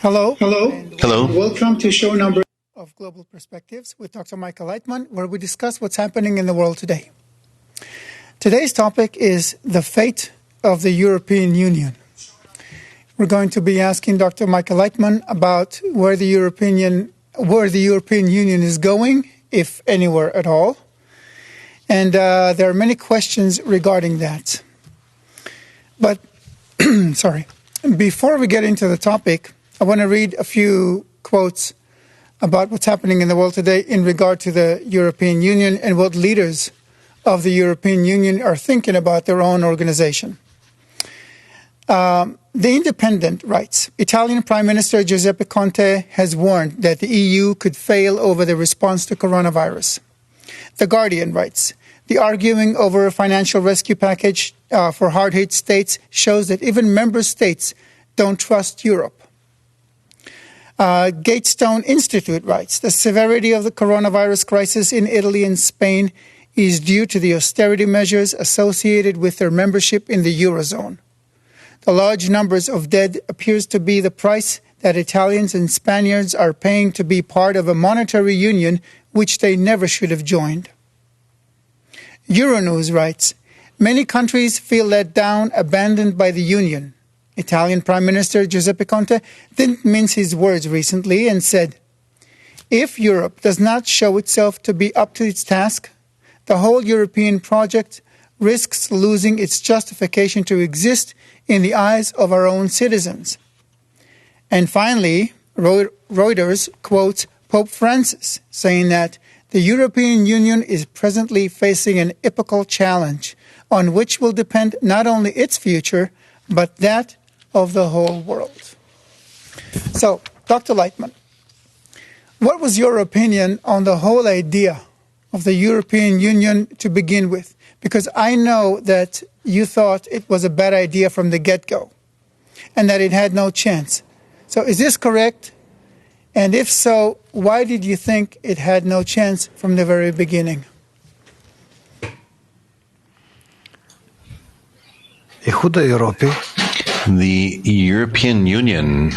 Hello. Hello. Welcome to show number of Global Perspectives with Dr. Michael Laitman, where we discuss what's happening in the world today. Today's topic is the fate of the European Union. We're going to be asking Dr. Michael Laitman about where the European Union is going, if anywhere at all. And there are many questions regarding that. But, before we get into the topic, I want to read a few quotes about what's happening in the world today in regard to the European Union and what leaders of the European Union are thinking about their own organization. The Independent writes, Italian Prime Minister Giuseppe Conte has warned that the EU could fail over the response to coronavirus. The Guardian writes, the arguing over a financial rescue package for hard-hit states shows that even member states don't trust Europe. Gatestone Institute writes, the severity of the coronavirus crisis in Italy and Spain is due to the austerity measures associated with their membership in the Eurozone. The large numbers of dead appears to be the price that Italians and Spaniards are paying to be part of a monetary union which they never should have joined. Euronews writes, many countries feel let down, abandoned by the Union. Italian Prime Minister Giuseppe Conte didn't mince his words recently and said, if Europe does not show itself to be up to its task, the whole European project risks losing its justification to exist in the eyes of our own citizens. And finally, Reuters quotes Pope Francis saying that the European Union is presently facing an epochal challenge on which will depend not only its future, but that of the whole world. So, Dr. Laitman, what was your opinion on the whole idea of the European Union to begin with? Because I know that you thought it was a bad idea from the get-go and that it had no chance. So is this correct? And if so, why did you think it had no chance from the very beginning? The European Union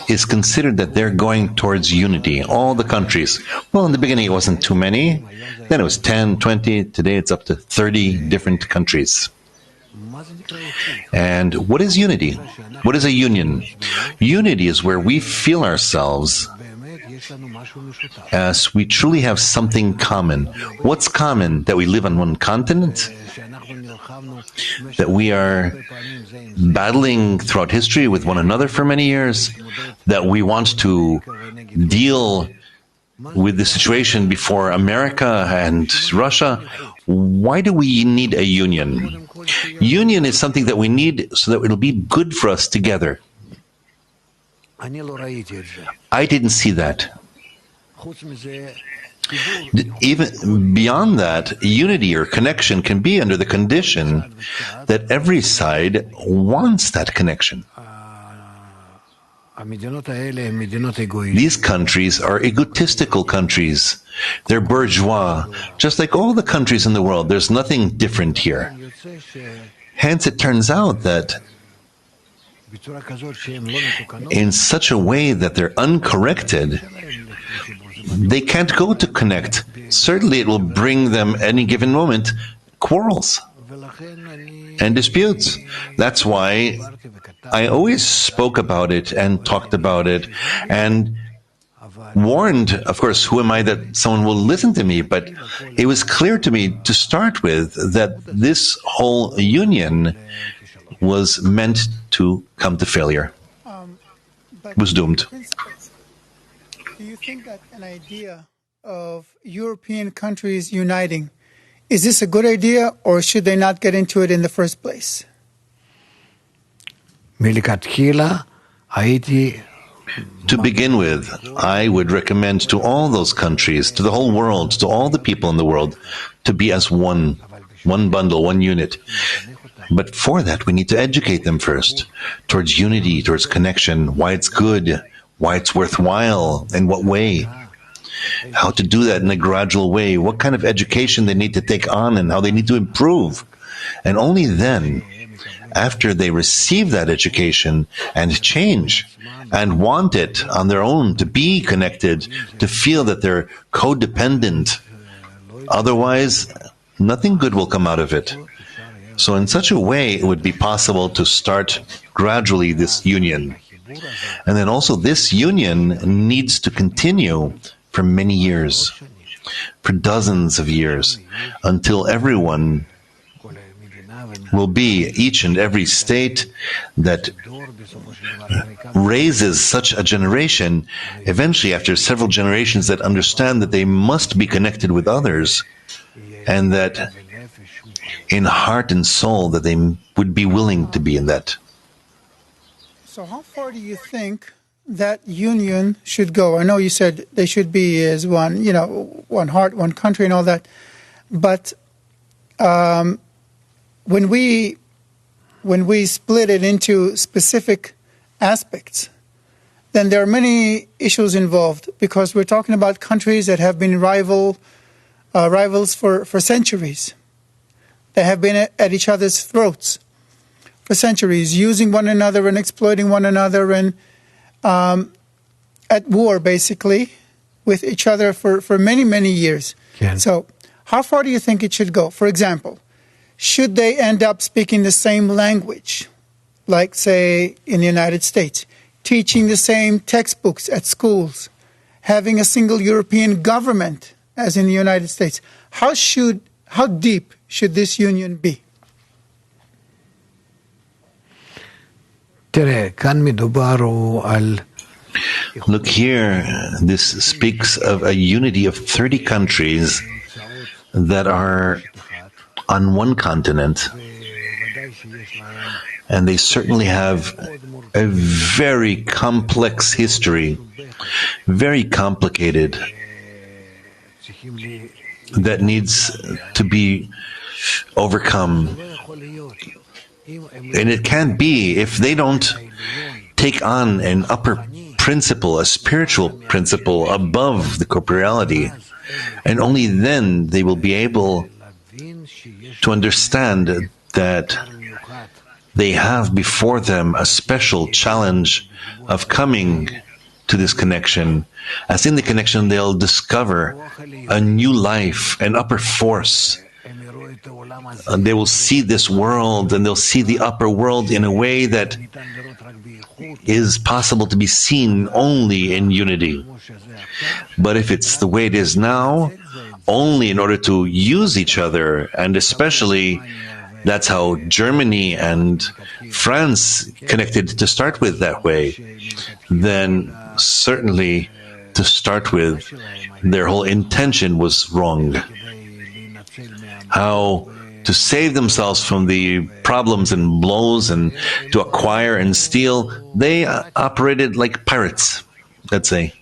is considered that they're going towards unity. All the countries. Well, in the beginning it wasn't too many. Then it was 10, 20. Today it's up to 30 different countries. And what is unity? What is a union? Unity is where we feel ourselves as we truly have something common. What's common? That we live on one continent? That we are battling throughout history with one another for many years? That we want to deal with the situation before America and Russia? Why do we need a union? Union is something that we need so that it'll be good for us together. I didn't see that. Even beyond that, unity or connection can be under the condition that every side wants that connection. These countries are egotistical countries. They're bourgeois, just like all the countries in the world. There's nothing different here. Hence, it turns out that in such a way that they're uncorrected, they can't go to connect. Certainly, it will bring them, any given moment, quarrels and disputes. That's why I always spoke about it and talked about it and warned, of course, who am I that someone will listen to me? But it was clear to me to start with that this whole union was meant to come to failure. Was doomed. Do you think that an idea of European countries uniting, is this a good idea or should they not get into it in the first place? To begin with, I would recommend to all those countries, to the whole world, to all the people in the world, to be as one bundle, one unit. But for that, we need to educate them first towards unity, towards connection, why it's good, why it's worthwhile, in what way, how to do that in a gradual way, what kind of education they need to take on and how they need to improve. And only then, after they receive that education and change and want it on their own, to be connected, to feel that they're codependent. Otherwise, nothing good will come out of it. So in such a way, it would be possible to start gradually this union. And then also this union needs to continue for many years, for dozens of years, until everyone will be, each and every state that raises such a generation, eventually after several generations that understand that they must be connected with others, and that in heart and soul that they would be willing to be in that. So how far do you think that union should go? I know you said they should be as one, one heart, one country and all that. But when we split it into specific aspects, then there are many issues involved, because we're talking about countries that have been rivals for centuries. They have been at each other's throats for centuries, using one another and exploiting one another, and at war, basically, with each other for many, many years. Yeah. So how far do you think it should go? For example, should they end up speaking the same language, like, say, in the United States, teaching the same textbooks at schools, having a single European government, as in the United States? How deep should this union be? Look here, this speaks of a unity of 30 countries that are on one continent, and they certainly have a very complex history, very complicated, that needs to be overcome. And it can't be if they don't take on an upper principle, a spiritual principle above the corporeality, and only then they will be able to understand that they have before them a special challenge of coming to this connection. As in the connection, they'll discover a new life, an upper force. And they will see this world, and they'll see the upper world in a way that is possible to be seen only in unity. But if it's the way it is now, only in order to use each other, and especially that's how Germany and France connected to start with that way, then certainly to start with, their whole intention was wrong. How to save themselves from the problems and blows and to acquire and steal, they operated like pirates, let's say,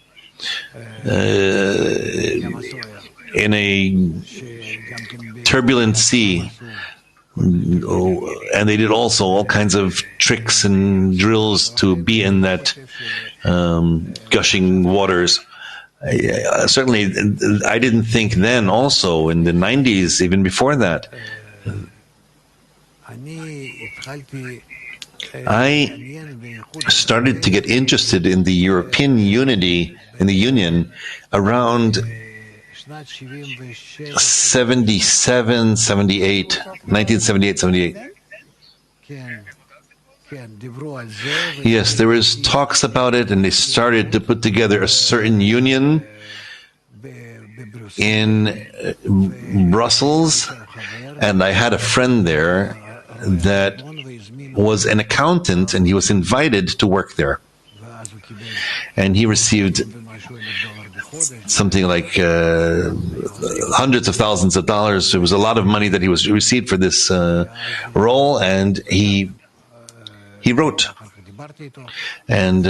in a turbulent sea. And they did also all kinds of tricks and drills to be in that gushing waters. Certainly, I didn't think then, also in the 90s, even before that. I started to get interested in the European unity, in the Union, around 77, 78, 1978, 78. Yes, there was talks about it, and they started to put together a certain union in Brussels, and I had a friend there that was an accountant, and he was invited to work there. And he received something like hundreds of thousands of dollars. It was a lot of money that he was received for this role, and he wrote. And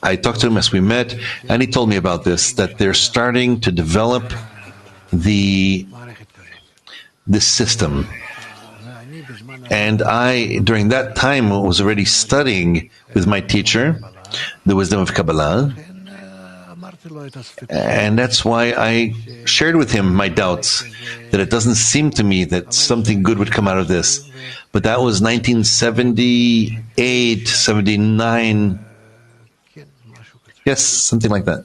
I talked to him as we met, and he told me about this, that they're starting to develop this system. And I, during that time, was already studying with my teacher the wisdom of Kabbalah. And that's why I shared with him my doubts, that it doesn't seem to me that something good would come out of this. But that was 1978, 79. Yes, something like that.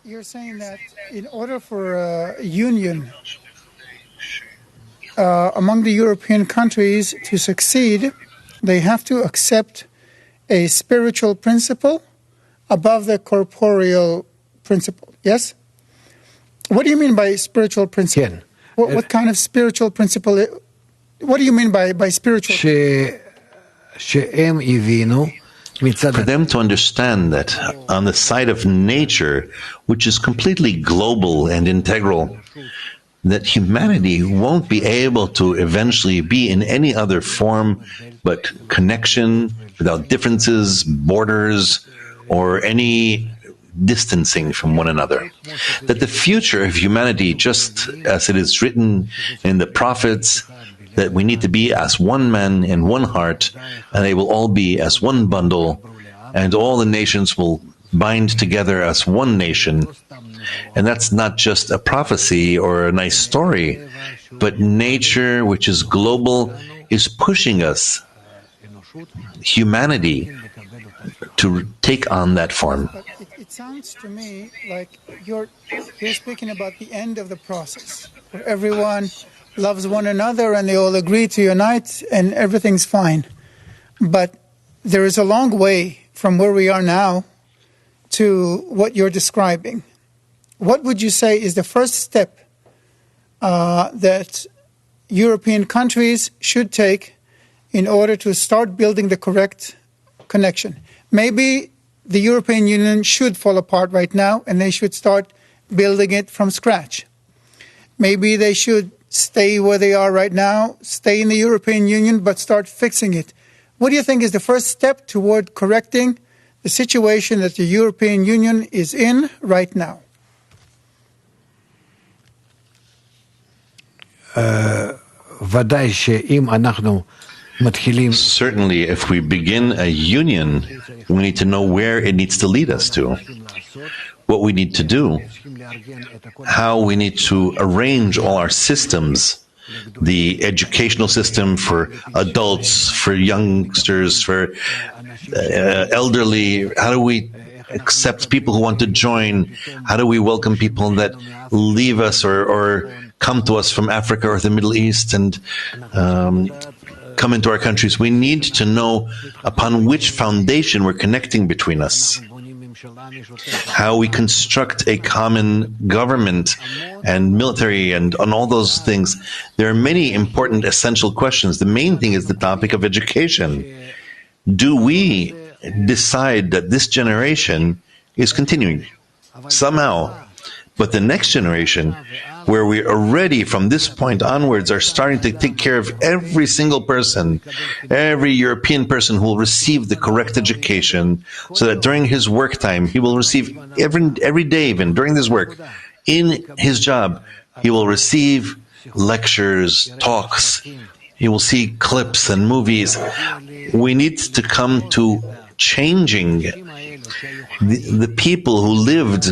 You're saying that in order for a union among the European countries to succeed, they have to accept a spiritual principle above the corporeal principle. Yes? What do you mean by spiritual principle? What kind of spiritual principle? What do you mean by spiritual? For them to understand that on the side of nature, which is completely global and integral, that humanity won't be able to eventually be in any other form but connection without differences, borders, or any distancing from one another. That the future of humanity, just as it is written in the prophets, that we need to be as one man in one heart, and they will all be as one bundle, and all the nations will bind together as one nation. And that's not just a prophecy or a nice story, but nature, which is global, is pushing us, humanity, to take on that form. But it sounds to me like you're speaking about the end of the process, where everyone loves one another and they all agree to unite and everything's fine. But there is a long way from where we are now to what you're describing. What would you say is the first step that European countries should take in order to start building the correct connection? Maybe the European Union should fall apart right now and they should start building it from scratch. Maybe they should stay where they are right now, stay in the European Union, but start fixing it. What do you think is the first step toward correcting the situation that the European Union is in right now? Certainly, if we begin a union, we need to know where it needs to lead us to, what we need to do, how we need to arrange all our systems, the educational system for adults, for youngsters, for elderly. How do we accept people who want to join? How do we welcome people that leave us or come to us from Africa or the Middle East and come into our countries? We need to know upon which foundation we're connecting between us, how we construct a common government and military and on all those things. There are many important essential questions. The main thing is the topic of education. Do we decide that this generation is continuing somehow, but the next generation, where we already from this point onwards are starting to take care of every single person, every European person who will receive the correct education, so that during his work time, he will receive every day, even during his work, in his job, he will receive lectures, talks, he will see clips and movies. We need to come to changing the people who lived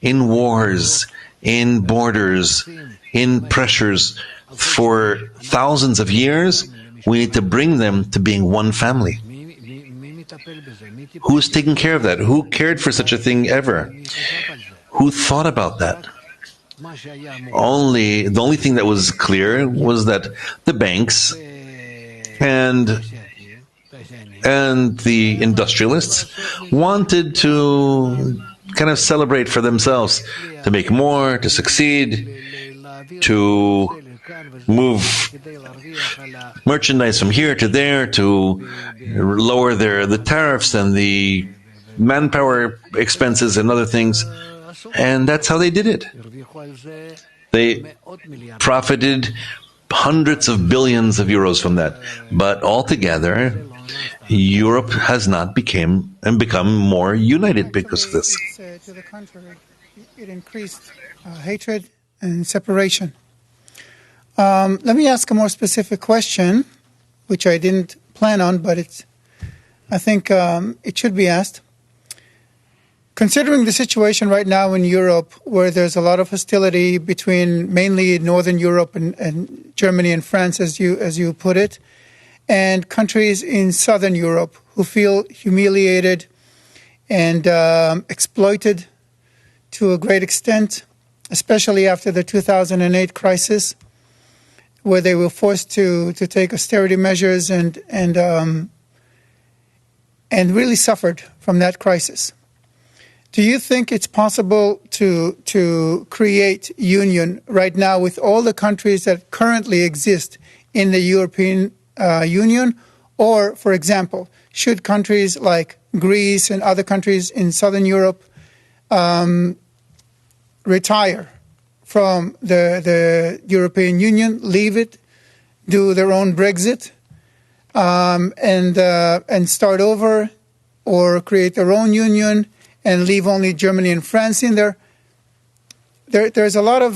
in wars, in borders, in pressures for thousands of years. We need to bring them to being one family. Who's taking care of that? Who cared for such a thing ever? Who thought about that? The only thing that was clear was that the banks and the industrialists wanted to kind of celebrate for themselves, to make more, to succeed, to move merchandise from here to there, to lower the tariffs and the manpower expenses and other things. And that's how they did it. They profited hundreds of billions of euros from that. But altogether, Europe has not become more united because of this. To the contrary, it increased hatred and separation. Let me ask a more specific question, which I didn't plan on, but I think it should be asked. Considering the situation right now in Europe, where there's a lot of hostility between mainly Northern Europe and Germany and France, as you put it, and countries in Southern Europe who feel humiliated and exploited to a great extent, especially after the 2008 crisis, where they were forced to take austerity measures and really suffered from that crisis. Do you think it's possible to create union right now with all the countries that currently exist in the European Union? Or, for example, should countries like Greece and other countries in Southern Europe retire from the European Union, leave it, do their own Brexit, and start over, or create their own union and leave only Germany and France in there? There's a lot of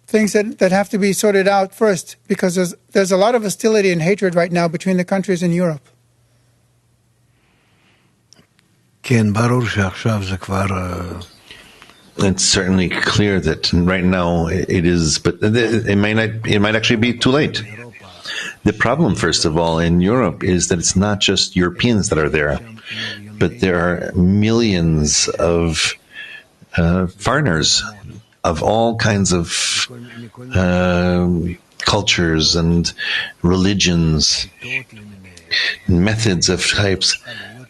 things that have to be sorted out first, because there's a lot of hostility and hatred right now between the countries in Europe. It's certainly clear that right now it is, but it might actually be too late. The problem, first of all, in Europe is that it's not just Europeans that are there, but there are millions of foreigners of all kinds of cultures and religions, methods of types.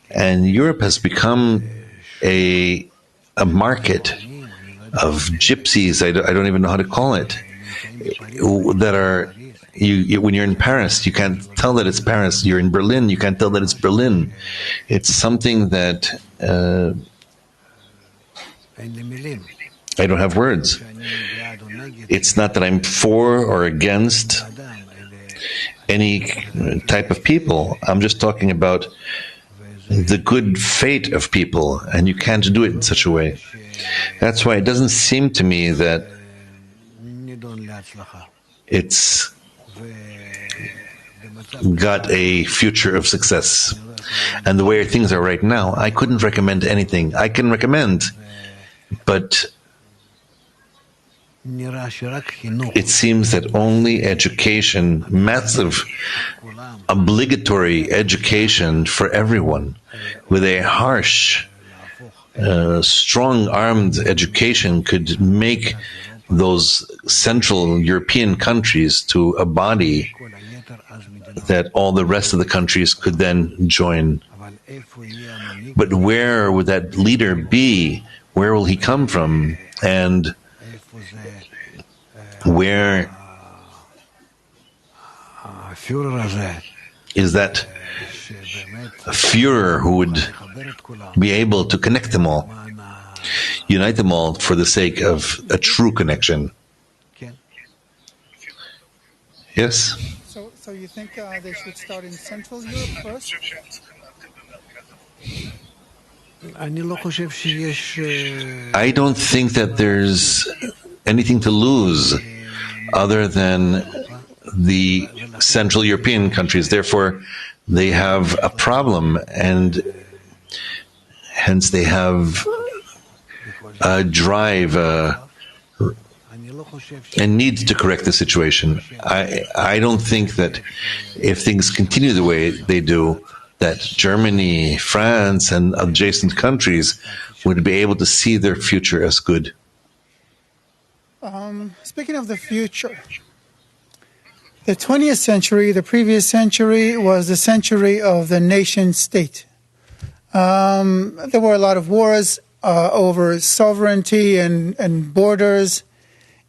And Europe has become a market of gypsies, I don't even know how to call it, that are, when you're in Paris, you can't tell that it's Paris. You're in Berlin, you can't tell that it's Berlin. It's something that I don't have words. It's not that I'm for or against any type of people. I'm just talking about the good fate of people, and you can't do it in such a way. That's why it doesn't seem to me that it's got a future of success. And the way things are right now, I couldn't recommend anything. I can recommend, but it seems that only education, massive, obligatory education for everyone, with a harsh, strong-armed education, could make those Central European countries to a body that all the rest of the countries could then join. But where would that leader be? Where will he come from? And where is that Führer who would be able to connect them all, unite them all for the sake of a true connection? Yes? So you think they should start in Central Europe first? I don't think that there's anything to lose other than the Central European countries. Therefore, they have a problem, and hence they have a drive, and need to correct the situation. I don't think that if things continue the way they do, that Germany, France, and adjacent countries would be able to see their future as good. Speaking of the future, the 20th century, the previous century, was the century of the nation state. There were a lot of wars over sovereignty and borders,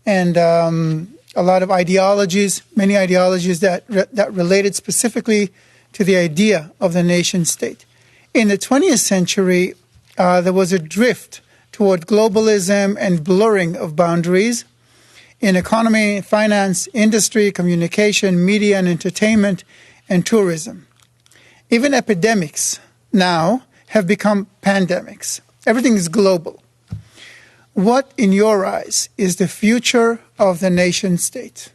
and a lot of ideologies, many ideologies that related specifically to the idea of the nation state. In the 20th century, there was a drift toward globalism and blurring of boundaries in economy, finance, industry, communication, media and entertainment, and tourism. Even epidemics now have become pandemics. Everything is global. What, in your eyes, is the future of the nation state?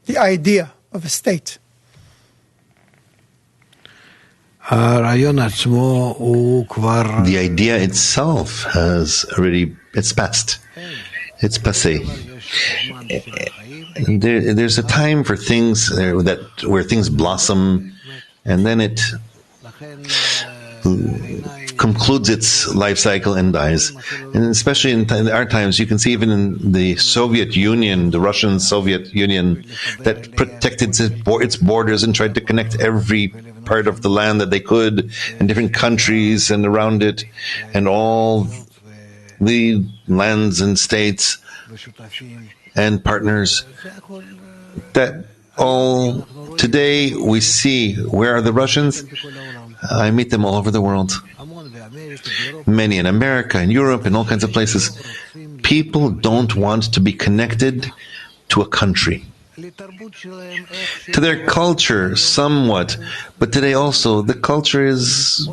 The idea of a state. The idea itself it's past. It's passé. There's a time for things where things blossom, and then it concludes its life cycle and dies. And especially in our times, you can see even in the Soviet Union, the Russian Soviet Union, that protected its borders and tried to connect every part of the land that they could, in different countries and around it, and all the lands and states and partners. That all today we see. Where are the Russians? I meet them all over the world. Many in America, in Europe, in all kinds of places. People don't want to be connected to a country. To their culture, somewhat. But today also, the culture is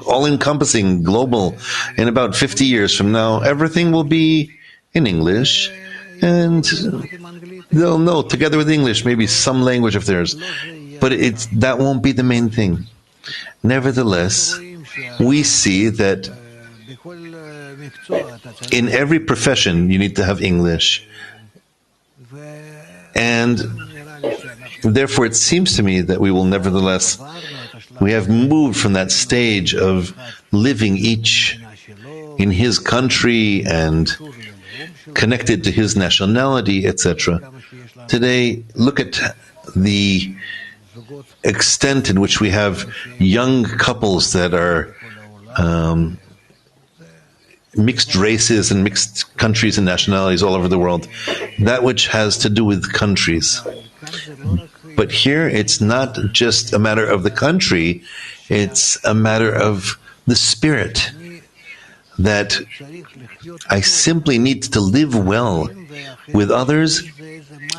all-encompassing, global. In about 50 years from now, everything will be in English, and they'll know, together with English, maybe some language of theirs. But that won't be the main thing. Nevertheless, we see that in every profession you need to have English. And therefore it seems to me that we have moved from that stage of living each in his country and connected to his nationality, etc. Today, look at the extent in which we have young couples that are mixed races and mixed countries and nationalities all over the world. That which has to do with countries. But here it's not just a matter of the country, it's a matter of the spirit. That I simply need to live well with others,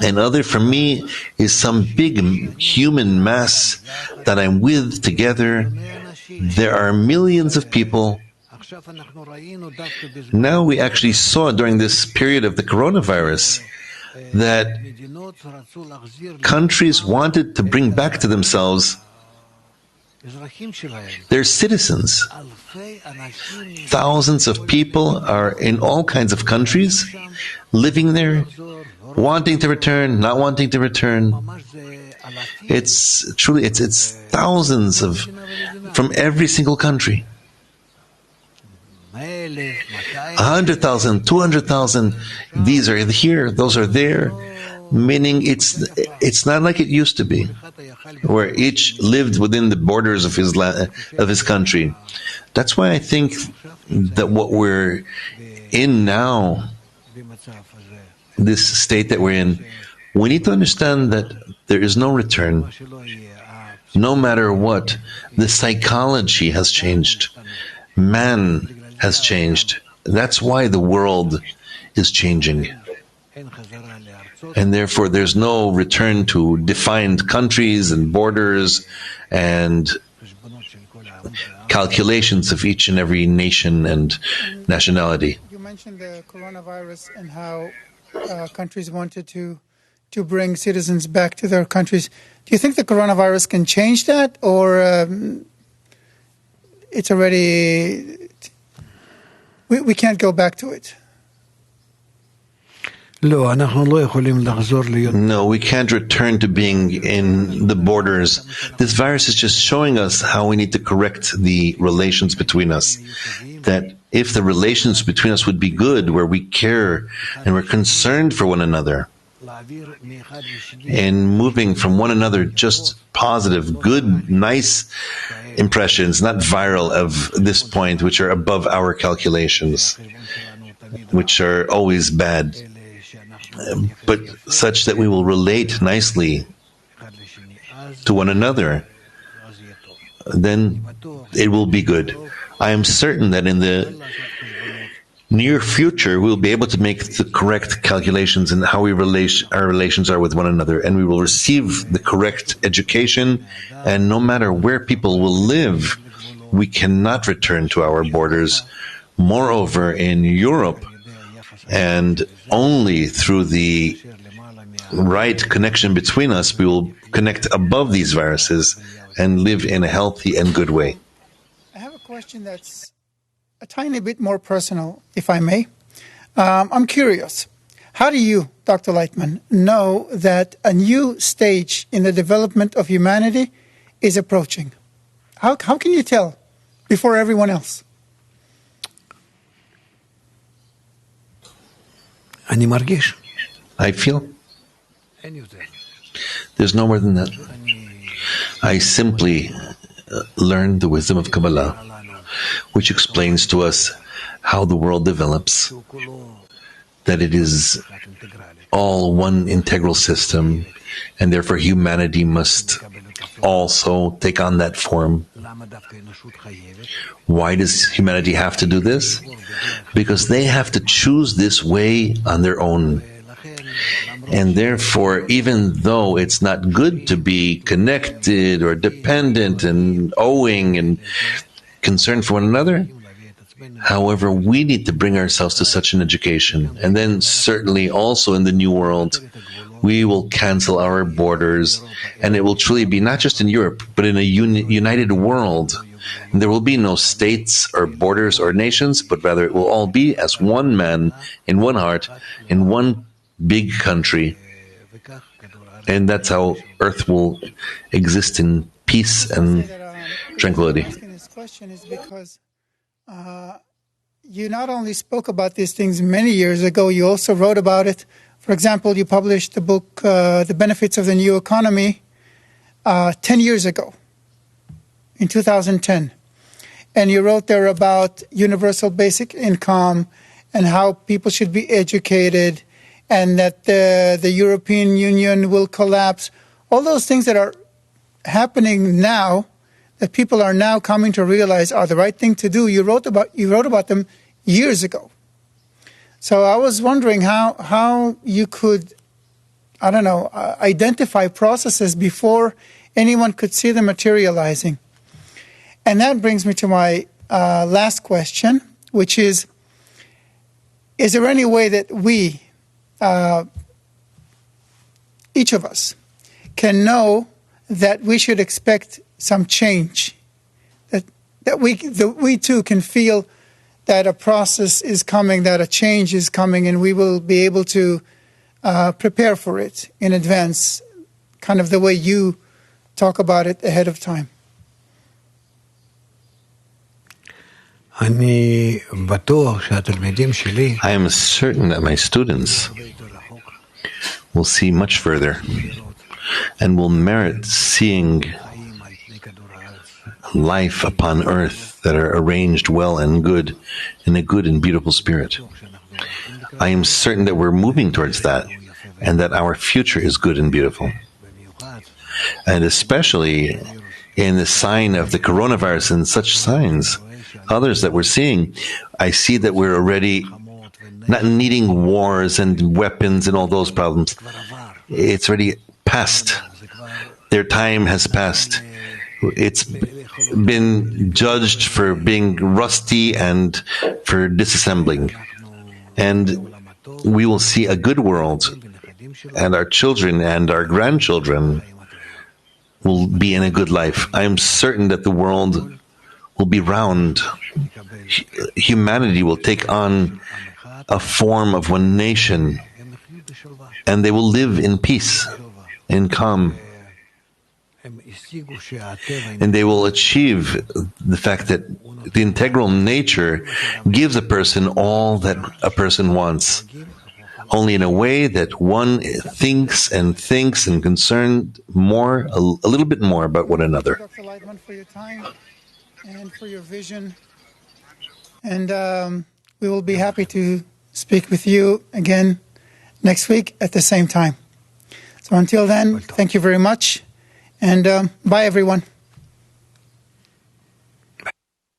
and other for me is some big human mass that I'm with together. There are millions of people. Now we actually saw during this period of the coronavirus that countries wanted to bring back to themselves their citizens. Thousands of people are in all kinds of countries, living there, wanting to return, not wanting to return. It's thousands from every single country. 100,000, 200,000. These are here, those are there. Meaning it's not like it used to be, where each lived within the borders of his country. That's why I think that what we're in now, this state that we're in, we need to understand that there is no return. No matter what, the psychology has changed. Man has changed. That's why the world is changing. And therefore there's no return to defined countries and borders and calculations of each and every nation and nationality. You mentioned the coronavirus and how countries wanted to bring citizens back to their countries. Do you think the coronavirus can change that, or it's already... We can't go back to it? No, we can't return to being in the borders. This virus is just showing us how we need to correct the relations between us. That if the relations between us would be good, where we care and we're concerned for one another, and moving from one another just positive, good, nice impressions, not viral of this point, which are above our calculations, which are always bad, but such that we will relate nicely to one another, then it will be good. I am certain that in the near future we'll be able to make the correct calculations in how our relations are with one another, and we will receive the correct education, and no matter where people will live, we cannot return to our borders. Moreover, in Europe, and only through the right connection between us, we will connect above these viruses and live in a healthy and good way. I have a question that's a tiny bit more personal, if I may. I'm curious. How do you, Dr. Laitman, know that a new stage in the development of humanity is approaching? How can you tell before everyone else? I feel there's no more than that. I simply learned the wisdom of Kabbalah, which explains to us how the world develops, that it is all one integral system, and therefore humanity must also take on that form. Why does humanity have to do this? Because they have to choose this way on their own. And therefore, even though it's not good to be connected or dependent and owing and concerned for one another, however, we need to bring ourselves to such an education. And then certainly also in the new world, we will cancel our borders, and it will truly be not just in Europe, but in a united world. And there will be no states or borders or nations, but rather it will all be as one man, in one heart, in one big country. And that's how Earth will exist in peace and tranquility. Asking this question is because you not only spoke about these things many years ago, you also wrote about it. For example, you published the book, The Benefits of the New Economy, 10 years ago, in 2010. And you wrote there about universal basic income and how people should be educated and that the European Union will collapse. All those things that are happening now, that people are now coming to realize are the right thing to do, you wrote about them years ago. So I was wondering how you could, identify processes before anyone could see them materializing. And that brings me to my last question, which is there any way that we, each of us, can know that we should expect some change, that we too can feel that a process is coming, that a change is coming, and we will be able to prepare for it in advance, kind of the way you talk about it ahead of time? I am certain that my students will see much further and will merit seeing life upon earth that are arranged well and good in a good and beautiful spirit. I am certain that we're moving towards that and that our future is good and beautiful. And especially in the sign of the coronavirus and such signs, others that we're seeing, I see that we're already not needing wars and weapons and all those problems. It's already past. Their time has passed. It's been judged for being rusty and for disassembling. And we will see a good world, and our children and our grandchildren will be in a good life. I am certain that the world will be round. Humanity will take on a form of one nation, and they will live in peace, in calm. And they will achieve the fact that the integral nature gives a person all that a person wants, only in a way that one thinks and concerned more, a little bit more about one another. Dr. Laitman, for your time and for your vision. And we will be happy to speak with you again next week at the same time. So until then, thank you very much. And bye, everyone.